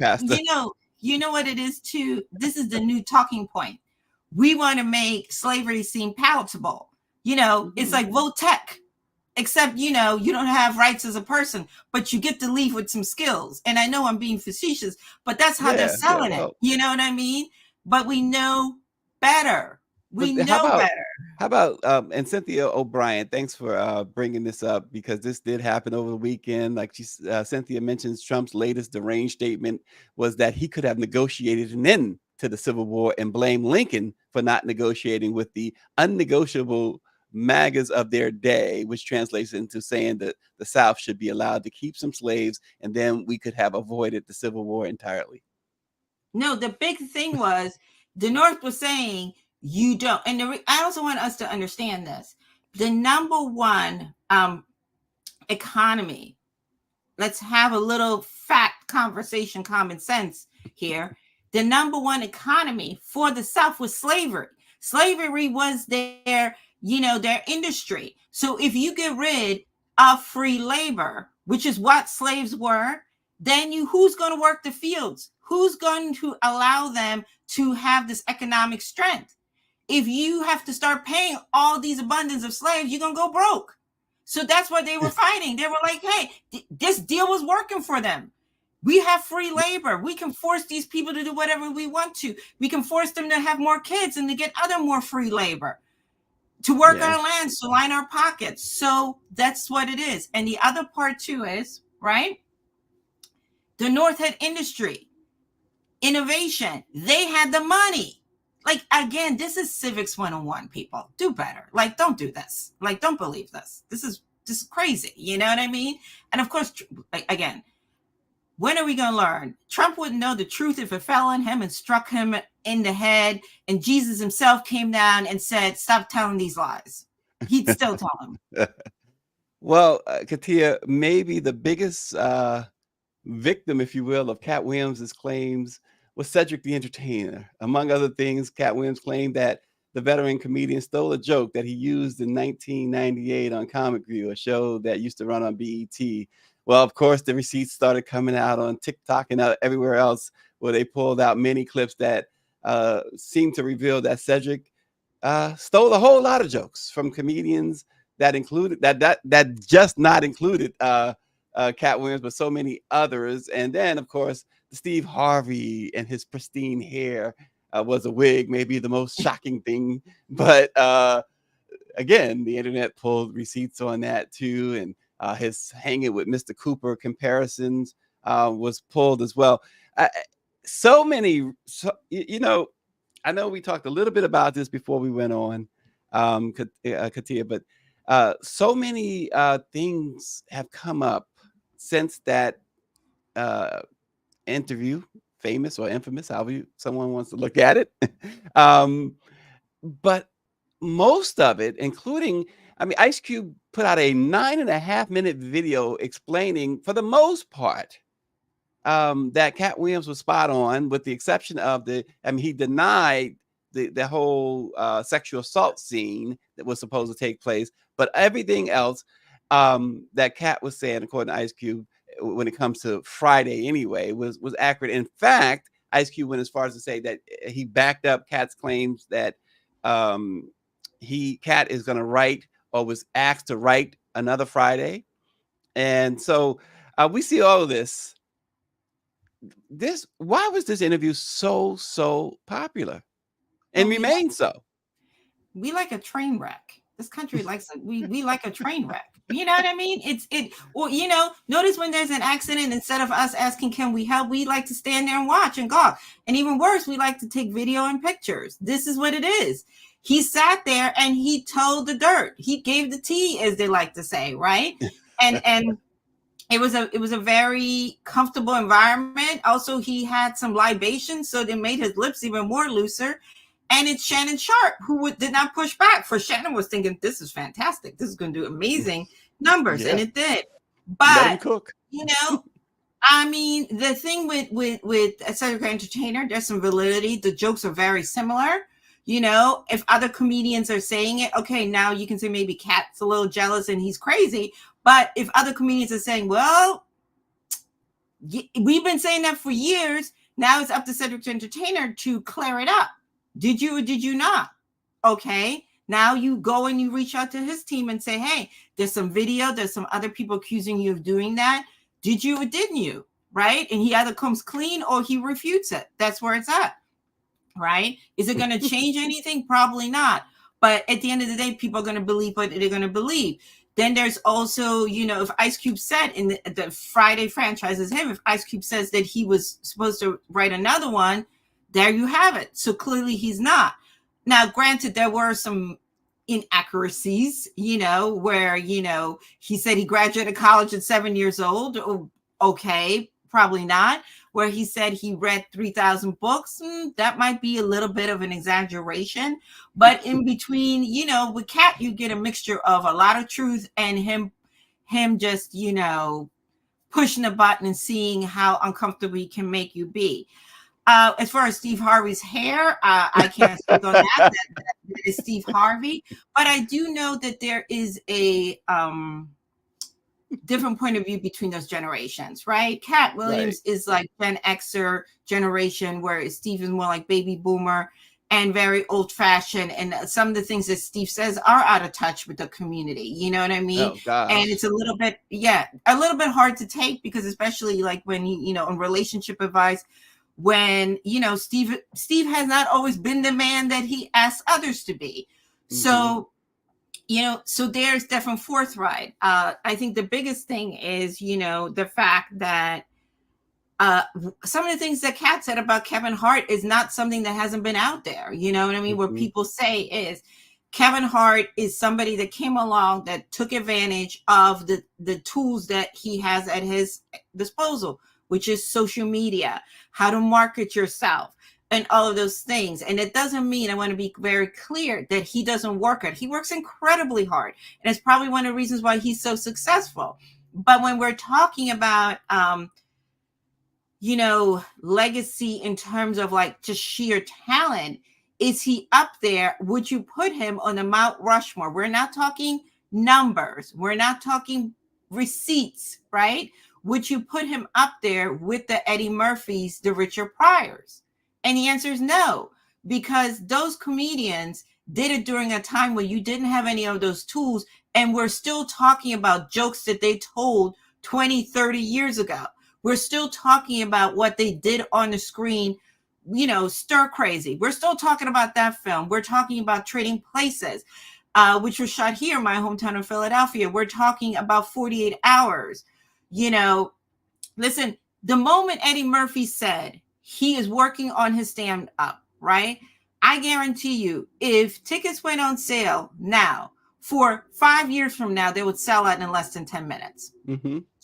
pastor. You know what it is too? This is the new talking point. We want to make slavery seem palatable. It's like Votech, except, you don't have rights as a person, but you get to leave with some skills. And I know I'm being facetious, but that's how they're selling it. You know what I mean? But we know better. Better. How about, and Cynthia O'Brien, thanks for bringing this up, because this did happen over the weekend. Like Cynthia mentions, Trump's latest deranged statement was that he could have negotiated an end to the Civil War and blame Lincoln for not negotiating with the unnegotiable MAGAs of their day, which translates into saying that the South should be allowed to keep some slaves, and then we could have avoided the Civil War entirely. No, the big thing was the North was saying you don't. And I also want us to understand this. The number one economy, let's have a little fact conversation, common sense here. The number one economy for the South was slavery. Slavery was their industry. So if you get rid of free labor, which is what slaves were, then who's going to work the fields? Who's going to allow them to have this economic strength? If you have to start paying all these abundance of slaves, you're going to go broke. So that's what they were fighting. They were like, hey, this deal was working for them. We have free labor. We can force these people to do whatever we want to. We can force them to have more kids and to get other more free labor, to work our lands, to line our pockets. So that's what it is. And the other part too is, right, the North had industry, innovation. They had the money. Like, again, this is civics 101, people. Do better. Like, don't do this. Like, don't believe this. This is crazy. You know what I mean? And of course, like, again, when are we going to learn? Trump wouldn't know the truth if it fell on him and struck him in the head, and Jesus himself came down and said, stop telling these lies. He'd still tell him. Well, Katia, maybe the biggest victim, if you will, of Katt Williams' claims was Cedric the Entertainer. Among other things, Katt Williams claimed that the veteran comedian stole a joke that he used in 1998 on Comic View, a show that used to run on BET. Well, of course, the receipts started coming out on TikTok and everywhere else, where they pulled out many clips that seemed to reveal that Cedric stole a whole lot of jokes from comedians that included that just not included Katt Williams, but so many others. And then, of course, Steve Harvey and his pristine hair was a wig, maybe the most shocking thing. But again, the internet pulled receipts on that too, and his hanging with Mr. Cooper comparisons was pulled as well. You know, I know we talked a little bit about this before we went on, Katia, but so many things have come up since that interview, famous or infamous, however someone wants to look at it. But most of it, including, I mean, Ice Cube put out a 9.5-minute video explaining, for the most part, that Katt Williams was spot on, with the exception of he denied the whole sexual assault scene that was supposed to take place, but everything else that Katt was saying, according to Ice Cube, when it comes to Friday anyway, was accurate. In fact, Ice Cube went as far as to say that he backed up Katt's claims that Katt is going to write, or was asked to write, another Friday. And so we see all of this. Why was this interview so popular and remains so? We like a train wreck. This country likes we like a train wreck. You know what I mean? Or, you know, notice when there's an accident, instead of us asking, can we help? We like to stand there and watch and gawk. And even worse, we like to take video and pictures. This is what it is. He sat there and he told the dirt. He gave the tea, as they like to say, right? And it was a very comfortable environment. Also, he had some libations, so they made his lips even more looser. And it's Shannon Sharp who did not push back. For Shannon was thinking, this is fantastic. This is going to do amazing numbers. Yeah. And it did. But, you know, I mean, the thing with Cedric the Entertainer, there's some validity. The jokes are very similar. You know, if other comedians are saying it, okay, now you can say maybe Katt's a little jealous and he's crazy. But if other comedians are saying, well, we've been saying that for years, now it's up to Cedric the Entertainer to clear it up. Did you or did you not? Okay, now you go and you reach out to his team and say, hey, there's some video, there's some other people accusing you of doing that. Did you or didn't you? Right? And he either comes clean or he refutes it. That's where it's at. Right? Is it going to change anything? Probably not. But at the end of the day, people are going to believe what they're going to believe. Then there's also, you know, if Ice Cube said in the Friday franchise is him, if Ice Cube says that he was supposed to write another one, there you have it. So clearly he's not. Now, granted, there were some inaccuracies, you know, where, you know, he said he graduated college at 7 years old. Okay, probably not. Where he said he read 3,000 books. That might be a little bit of an exaggeration. But in between, you know, with Katt, you get a mixture of a lot of truth and him just, you know, pushing a button and seeing how uncomfortable he can make you be. As far as Steve Harvey's hair, I can't speak on that. That is Steve Harvey. But I do know that there is a different point of view between those generations, right? Katt Williams is like Gen Xer generation, whereas Steve is more like baby boomer. and very old fashioned. And some of the things that Steve says are out of touch with the community. You know what I mean? Oh And gosh. it's a little bit, a little bit hard to take, because especially like when in relationship advice, when, Steve has not always been the man that he asks others to be. So, so there's definitely forthright. I think the biggest thing is, the fact that some of the things that Katt said about Kevin Hart is not something that hasn't been out there. You know what I mean? What people say is Kevin Hart is somebody that came along that took advantage of the tools that he has at his disposal, which is social media, how to market yourself, and all of those things. And it doesn't mean, I want to be very clear, that he doesn't work hard. He works incredibly hard. And it's probably one of the reasons why he's so successful. But when we're talking about, legacy in terms of like just sheer talent, is he up there? Would you put him on the Mount Rushmore? We're not talking numbers. We're not talking receipts, right? Would you put him up there with the Eddie Murphys, the Richard Pryors? And the answer is no, because those comedians did it during a time where you didn't have any of those tools. And we're still talking about jokes that they told 20, 30 years ago. We're still talking about what they did on the screen, stir crazy. We're still talking about that film. We're talking about Trading Places, which was shot here in my hometown of Philadelphia. We're talking about 48 Hours. Listen, the moment Eddie Murphy said he is working on his stand-up, right? I guarantee you, if tickets went on sale now, for 5 years from now, they would sell out in less than 10 minutes.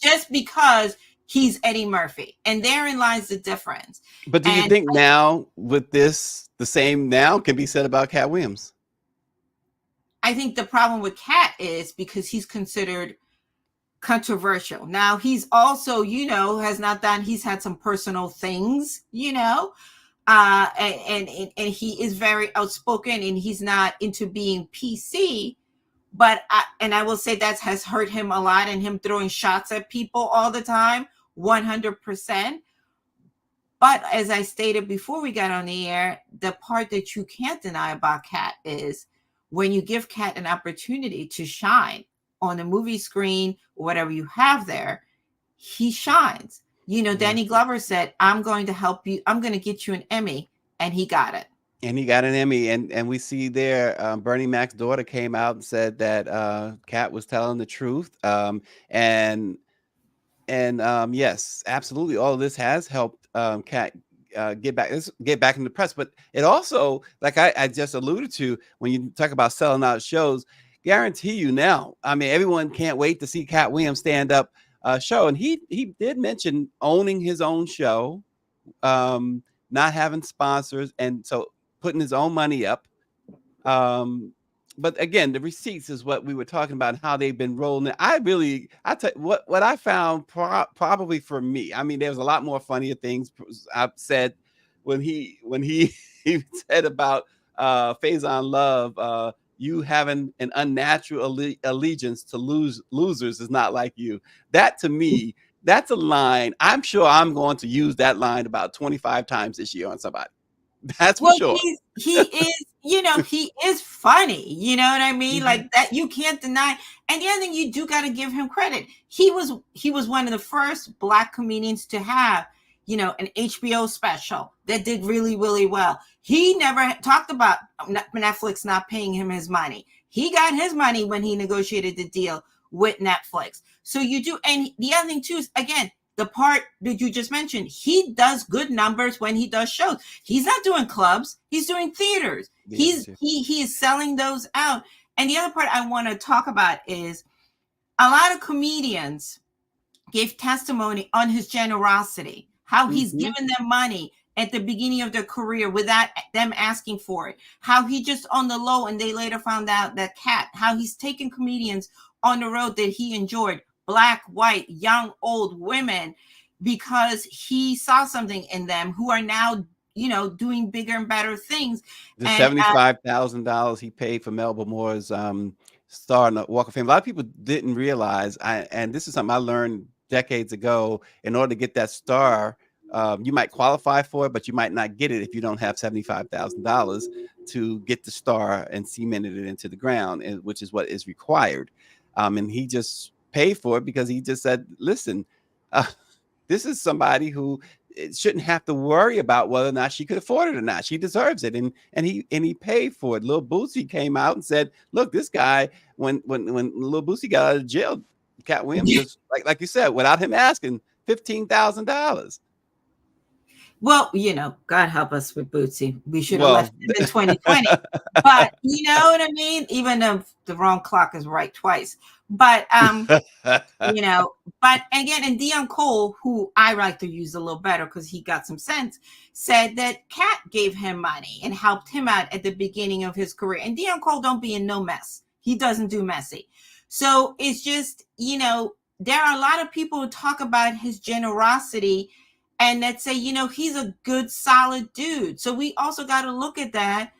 Just because he's Eddie Murphy. And therein lies the difference. But do you think now with this, the same now can be said about Katt Williams? I think the problem with Katt is because he's considered controversial. Now he's also, he's had some personal things, and he is very outspoken, and he's not into being PC. But I will say that has hurt him a lot, and him throwing shots at people all the time, 100%. But as I stated before we got on the air, the part that you can't deny about Katt is when you give Katt an opportunity to shine on the movie screen, whatever you have there, he shines. Danny Glover said, I'm going to help you. I'm going to get you an Emmy. And he got it. And he got an Emmy, and we see there, Bernie Mac's daughter came out and said that Katt was telling the truth. Yes, absolutely, all of this has helped Katt get back in the press. But it also, like I just alluded to, when you talk about selling out shows, guarantee you now, I mean, everyone can't wait to see Katt Williams stand up show. And he did mention owning his own show, not having sponsors, and so putting his own money up. But again, the receipts is what we were talking about, and how they've been rolling. I tell you, what I found probably for me, I mean, there's a lot more funnier things I've said when he he said about Faison Love, you having an unnatural allegiance to losers is not like you. That, to me, that's a line. I'm sure I'm going to use that line about 25 times this year on somebody. That's for sure. He is, he is funny. You know what I mean? Like that, you can't deny. And the other thing, you do got to give him credit. He was one of the first Black comedians to have, an HBO special that did really, really well. He never talked about Netflix not paying him his money. He got his money when he negotiated the deal with Netflix. So you do. And the other thing too is, again, the part that you just mentioned, he does good numbers when he does shows. He's not doing clubs. He's doing theaters. He is selling those out. And the other part I want to talk about is a lot of comedians gave testimony on his generosity, how he's given them money at the beginning of their career without them asking for it, how he just on the low, and they later found out that Katt, how he's taken comedians on the road that he enjoyed, Black, white, young, old, women, because he saw something in them who are now, doing bigger and better things. The $75,000 he paid for Melba Moore's star in the Walk of Fame. A lot of people didn't realize, and this is something I learned decades ago, in order to get that star You might qualify for it, but you might not get it if you don't have $75,000 to get the star and cemented it into the ground, which is what is required. And he just paid for it because he just said, listen, uh, this is somebody who shouldn't have to worry about whether or not she could afford it or not. She deserves it. And he paid for it. Lil Boosie came out and said, look, this guy, when Lil Boosie got out of jail, Katt Williams just like you said, without him asking, $15,000. Well, God help us with Bootsy. We should have Well, left him in 2020. But you know what I mean? Even if the wrong clock is right twice. But but again, and Dion Cole, who I like to use a little better because he got some sense, said that Katt gave him money and helped him out at the beginning of his career. And Dion Cole don't be in no mess. He doesn't do messy. So it's just, there are a lot of people who talk about his generosity and that say, he's a good, solid dude. So we also got to look at that,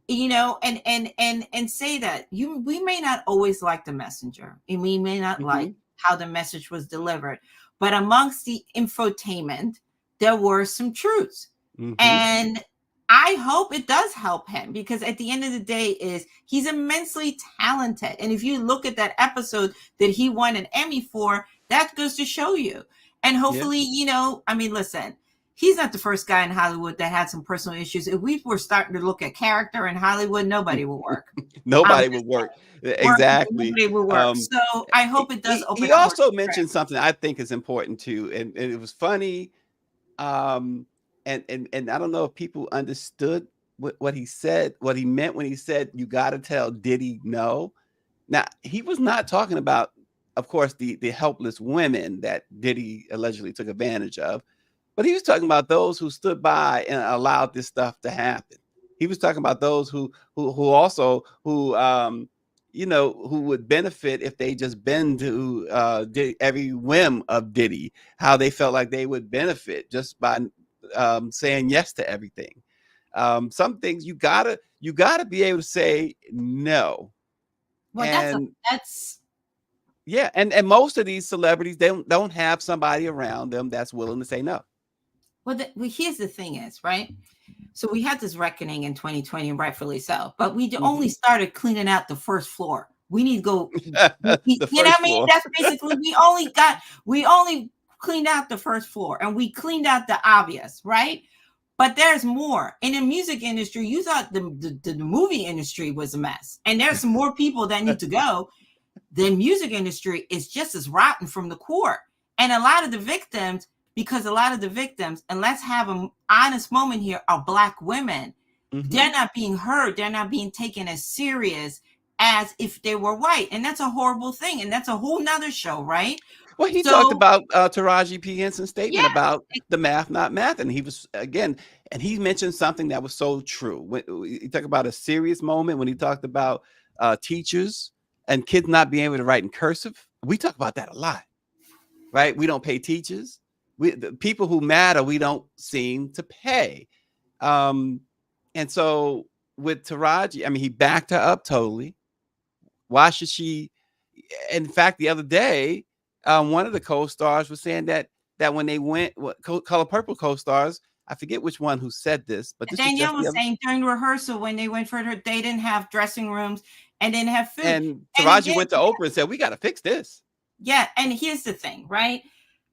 and say that we may not always like the messenger, and we may not like how the message was delivered, but amongst the infotainment, there were some truths. And I hope it does help him, because at the end of the day he's immensely talented. And if you look at that episode that he won an Emmy for, that goes to show you. And hopefully, listen, he's not the first guy in Hollywood that had some personal issues. If we were starting to look at character in Hollywood, nobody would work. Nobody would work. Exactly. Nobody would work. So I hope it does open. He also mentioned something I think is important too. And it was funny. And I don't know if people understood what he said, what he meant when he said, you got to tell Diddy no. Now, he was not talking about, of course, the helpless women that Diddy allegedly took advantage of, but he was talking about those who stood by and allowed this stuff to happen. He was talking about those who would benefit if they just bend to every whim of Diddy, how they felt like they would benefit just by saying yes to everything. Some things you gotta be able to say no. Well, that's yeah, and most of these celebrities, they don't have somebody around them that's willing to say no. Well, here's the thing is, right? So we had this reckoning in 2020, and rightfully so, but we only started cleaning out the first floor. We need to go, you know what I mean? That's basically, we only cleaned out the first floor, and we cleaned out the obvious, right? But there's more. In the music industry, you thought the movie industry was a mess, and there's some more people that need to go. The music industry is just as rotten from the core. And a lot of the victims, and let's have an honest moment here, are Black women. They're not being heard. They're not being taken as serious as if they were white. And that's a horrible thing. And that's a whole nother show, right? Well, he talked about Taraji P. Henson's statement about the math, not math. And he was, again, and he mentioned something that was so true. He talked about a serious moment when he talked about teachers and kids not being able to write in cursive. We talk about that a lot, right? We don't pay teachers. The people who matter, we don't seem to pay. And so with Taraji, I mean, he backed her up totally. Why should she? In fact, the other day, one of the co-stars was saying that when they went, Color Purple co-stars, I forget which one who said this, but this Danielle was saying during rehearsal when they went for her, they didn't have dressing rooms and didn't have food. And Taraji went to Oprah and said, "We got to fix this." Yeah, and here's the thing, right?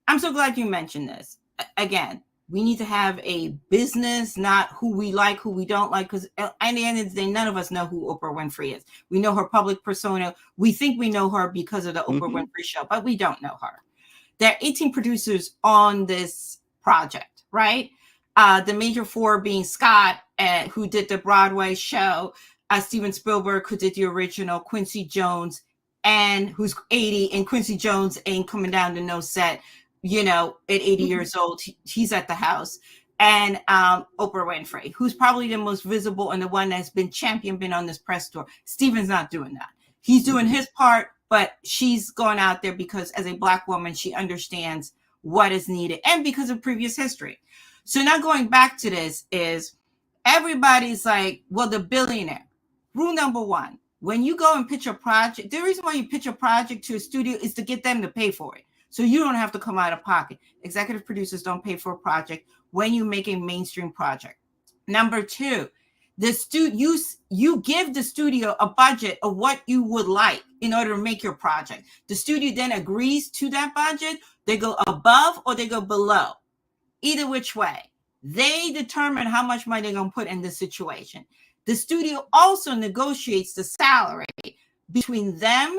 I'm so glad you mentioned this. Again, we need to have a business, not who we like, who we don't like, because at the end of the day, none of us know who Oprah Winfrey is. We know her public persona. We think we know her because of the Oprah Winfrey Show, but we don't know her. There are 18 producers on this project, right? The major four being Scott, who did the Broadway show, Steven Spielberg, who did the original, Quincy Jones, and who's 80, and Quincy Jones ain't coming down to no set. At 80 years old, he's at the house. And Oprah Winfrey, who's probably the most visible and the one that's been on this press tour. Steven's not doing that. He's doing his part, but she's going out there because as a Black woman, she understands what is needed and because of previous history. So now going back to this is everybody's like, well, the billionaire. Rule number one, when you go and pitch a project, the reason why you pitch a project to a studio is to get them to pay for it. so you don't have to come out of pocket. Executive producers don't pay for a project when you make a mainstream project. Number two, you give the studio a budget of what you would like in order to make your project. The studio then agrees to that budget. They go above or they go below. Either which way, they determine how much money they're going to put in the situation. The studio also negotiates the salary between them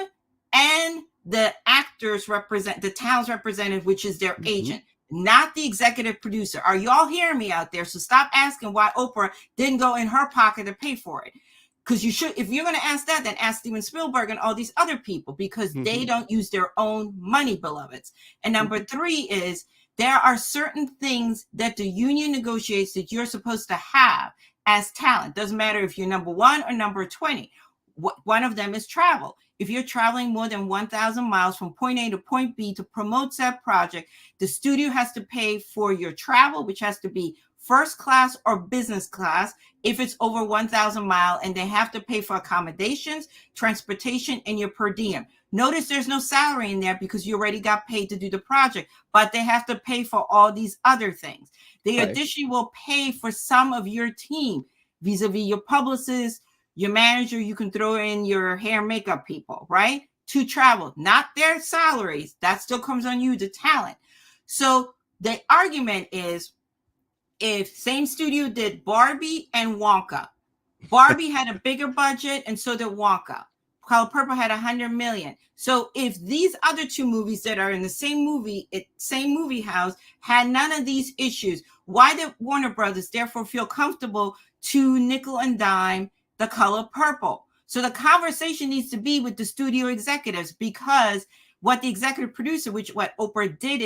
and the actors the talent's representative, which is their agent, not the executive producer. Are y'all hearing me out there? So stop asking why Oprah didn't go in her pocket to pay for it. Because you should, if you're going to ask that, then ask Steven Spielberg and all these other people, because they don't use their own money, beloveds. And number three is, there are certain things that the union negotiates that you're supposed to have as talent. Doesn't matter if you're number 1 or number 20. One of them is travel. If you're traveling more than 1,000 miles from point A to point B to promote that project, the studio has to pay for your travel, which has to be first class or business class if it's over 1,000 miles, and they have to pay for accommodations, transportation, and your per diem. Notice there's no salary in there because you already got paid to do the project, but they have to pay for all these other things. They additionally will pay for some of your team, vis-a-vis your publicist, your manager. You can throw in your hair and makeup people, right? To travel, not their salaries. That still comes on you, the talent. So the argument is, if same studio did Barbie and Wonka, Barbie had a bigger budget and so did Wonka. Color Purple had 100 million. So if these other two movies that are in the same movie house had none of these issues, why did Warner Brothers therefore feel comfortable to nickel and dime The Color Purple? So the conversation needs to be with the studio executives, because what the executive producer, which what Oprah did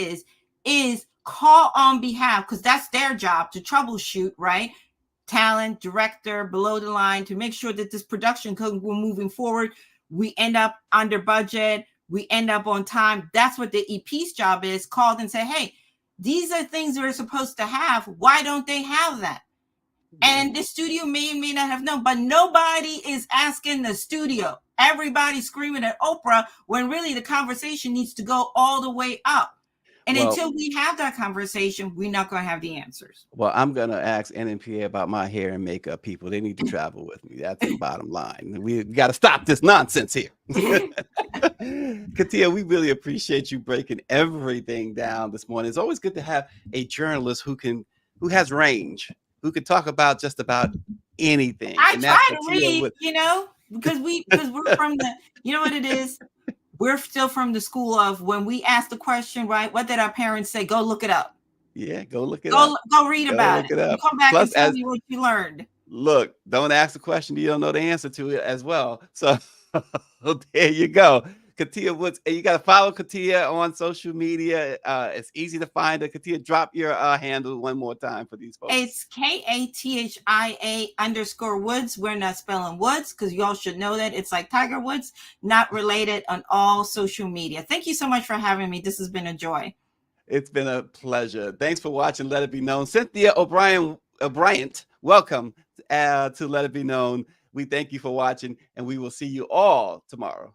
is call on behalf, because that's their job to troubleshoot, right? Talent, director, below the line, to make sure that this production, we're moving forward. We end up under budget. We end up on time. That's what the EP's job is. Called and say, hey, these are things we're supposed to have. Why don't they have that? And the studio may or may not have known, but nobody is asking the studio. Everybody's screaming at Oprah when really the conversation needs to go all the way up. And until we have that conversation, we're not going to have the answers. Well, I'm going to ask NMPA about my hair and makeup people. They need to travel with me. That's the bottom line. We got to stop this nonsense here. Katia, we really appreciate you breaking everything down this morning. It's always good to have a journalist who has range, who can talk about just about anything. I try to read, because we're from the, you know what it is? We're still from the school of, when we ask the question, right? What did our parents say? Go look it up. Yeah, go look it up. Go read about it. You come back and tell me what you learned. Look, don't ask the question you don't know the answer to it as well. So there you go. Katia Woods. You got to follow Katia on social media. It's easy to find her. Katia, drop your handle one more time for these folks. It's KATHIA_Woods. We're not spelling Woods, because y'all should know that. It's like Tiger Woods, not related, on all social media. Thank you so much for having me. This has been a joy. It's been a pleasure. Thanks for watching Let It Be Known. Cynthia O'Brien, welcome to Let It Be Known. We thank you for watching, and we will see you all tomorrow.